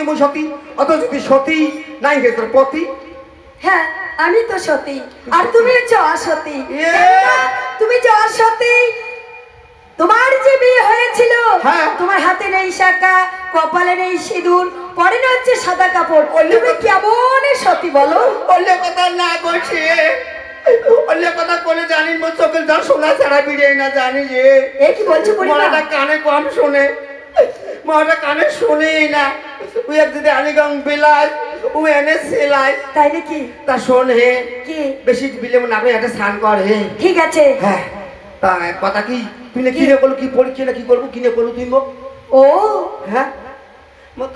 মুই সতী, অত যদি সতী নাই হে তোর পতি। হ্যাঁ আমি তো সতী, আর তুমি হচ্ছে অসতী। তুমি যে অসতী, তোমার যে বিয়ে হয়েছিল তোমার হাতে নেই শাঁখা, কপালে নেই সিঁদুর, পরে না হচ্ছে সাদা কাপড়, তুমি কেমন সতী বলো? অন্য কথা না বলছে, অন্য কথা বলে জানি মোর চোখের জল শোনা ছাড়া বিড়ে না জানি যে। এ কি বলছো বুড়িমা? কানে কম শোনে, মাটা কানে শোনেই না। ওই এক যদি আলিগং বিলাস ও এনে সেলাই, তাই নাকি? তা শোনে কি বেশি বিলে না করে একটা স্নান করে। ঠিক আছে। হ্যাঁ তা কথা কি তুই কিনে করলো, কি পরীক্ষা না কি করবো, কিনে করলো তুই? ও হ্যাঁ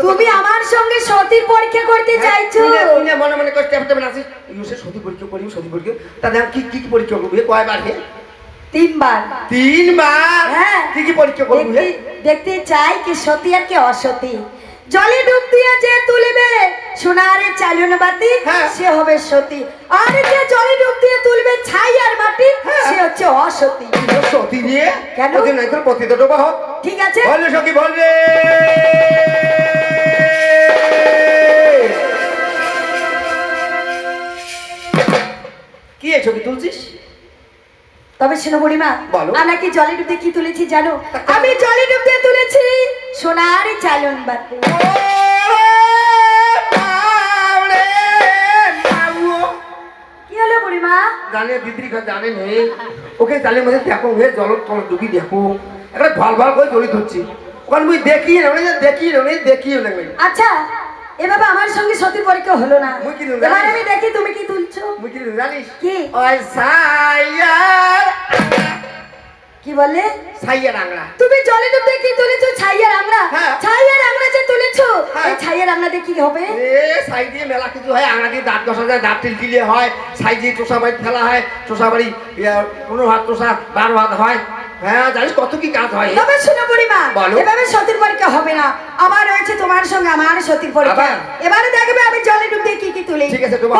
তুমি আমার সঙ্গে সতীর পরীক্ষা করতে চাইছো? মনে মনে করে টেপ টেপ নাচিস, সতী পরীক্ষা করি, সতী পরীক্ষা। তাহলে কি কি পরীক্ষা করবি? কয়বার? 3 বার। 3 বার? হ্যাঁ। কি কি পরীক্ষা করবি? দেখতে চাই কে সতী আর কে অসতী। জলে ডুব দিয়ে যে তুলবে সোনারে চালন বাতি সে হবে সতী, আর যে জলে ডুব দিয়ে তুলবে ছাই আর মাটি সে হচ্ছে অসতী। সতী নিয়ে কেন? নাই তোর পতি তো ডোবা হোক। ঠিক আছে বলে সখী বল রে। কি এই ছবি তুলছিস? তবে শোনো বুড়িমা, আমরা কি জলে ডুব দিয়ে কি তুলেছি জানো? আমি জলে ডুব দিয়ে তুলেছি সোনার চালন বাতি। কি হলো বুড়িমা? জানে দিদির কাছে জানে নেই, ওকে জালের মধ্যে দেখো হে জল তল ডুবি দেখো একটা ভাল ভাল করে জড়িত হচ্ছে ওখানে মুই দেখি না। আচ্ছা এভাবে আমার সঙ্গে সতীর পরীক্ষা হলো না, এবার আমি দেখি তুমি কি তুলছো। মুই কি জানিস? কি? ওই সাইয়ার। কি বলে? ছাইয়ার আংড়া। তুমি জলে ডুব দিয়ে কি তুলেছো? ছাইয়ার আংড়া। ছাইয়ার আংড়া যে তুলেছো, এই ছাইয়ার আংড়া দিয়ে কি হবে? ছাই দিয়ে মেলা কিছু হয়, আংড়া দিয়ে দাঁত ঘষা যায়, দাঁত টিলটিলে হয়, ছাই দিয়ে চোষা বাড়ি ফেলা হয়, চোষা বাড়ি 15 হাত চোষা 12 হাত হয়। হ্যাঁ জানিস কত কি কাজ হয়। তবে শোনো বুড়িমা, এভাবে সতীর পরীক্ষা হবে না, আমার রয়েছে তোমার সঙ্গে আমার সতীর পরীক্ষা। এবারে দেখবে আমি জলে ডুব দিয়ে কি কি তুলি। ঠিক আছে তোমার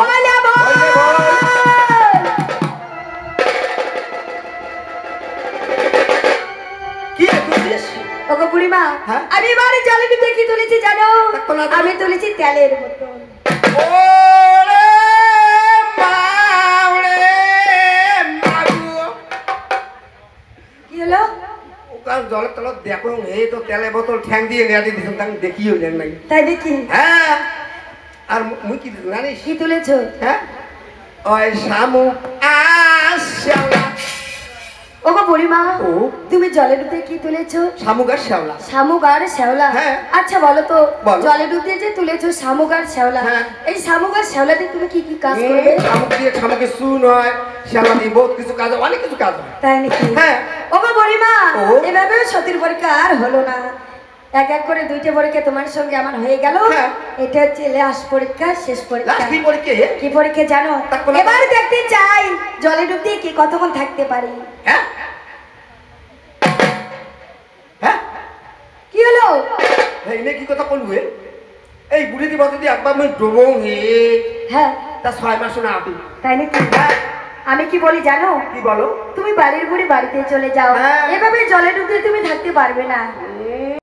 বুড়িমা, আমি এবারে জলে ডুব দিয়ে কি তুলেছি জানো? আমি তুলেছি তেলের বোতল। কি হলো? জলের তল দেখো এই তো তেলের বোতল ঠ্যাং দিয়ে নেয়া দিয়ে দিয়েছেন, আমি দেখিও নেন নাই। তাই দেখি? হ্যাঁ। আর মুই কি জানিস কি তুলেছো? হ্যাঁ ওই শামুক আশালা। ওগো বুড়িমা, তুমি জলে ডুব দিয়ে কি তুলেছো? শামুক আর শ্যাওলা। শামুক আর শ্যাওলা? আচ্ছা বলো তো, জলে ডুব দিয়ে যে তুলেছো শামুক আর শ্যাওলা, এই শামুক আর শ্যাওলা দিয়ে তুমি কি কি কাজ করবে? শামুক দিয়ে শামুকের চুন হয়, শ্যাওলা দিয়ে বহুত কিছু কাজ হয়, অনেক কিছু কাজ হয়। তাই নাকি? হ্যাঁ। ওগো বুড়িমা, এভাবে সতীর পরীক্ষা আর হলো না, এক এক করে 2টে পরীক্ষা তোমার সঙ্গে আমার হয়ে গেল। এটা হচ্ছে লাস্ট পরীক্ষা, শেষ পরীক্ষা। কি পরীক্ষা? কি পরীক্ষা জানো? এবার দেখতে চাই জলে ডুব দিয়ে কি কতক্ষণ থাকতে পারি। হ্যাঁ হ্যাঁ। কি হলো? এই নে কি কথা বলবো? এই বুড়ি দিবা যদি একবার আমি ডুবো হে। হ্যাঁ তা 6 মাস না আবি। তাই নাকি? আমি কি বলি জানো? কি বলো? তুমি বাড়ির বুড়ি বাড়িতে চলে যাও, এভাবে জলে ডুব দিয়ে তুমি থাকতে পারবে না।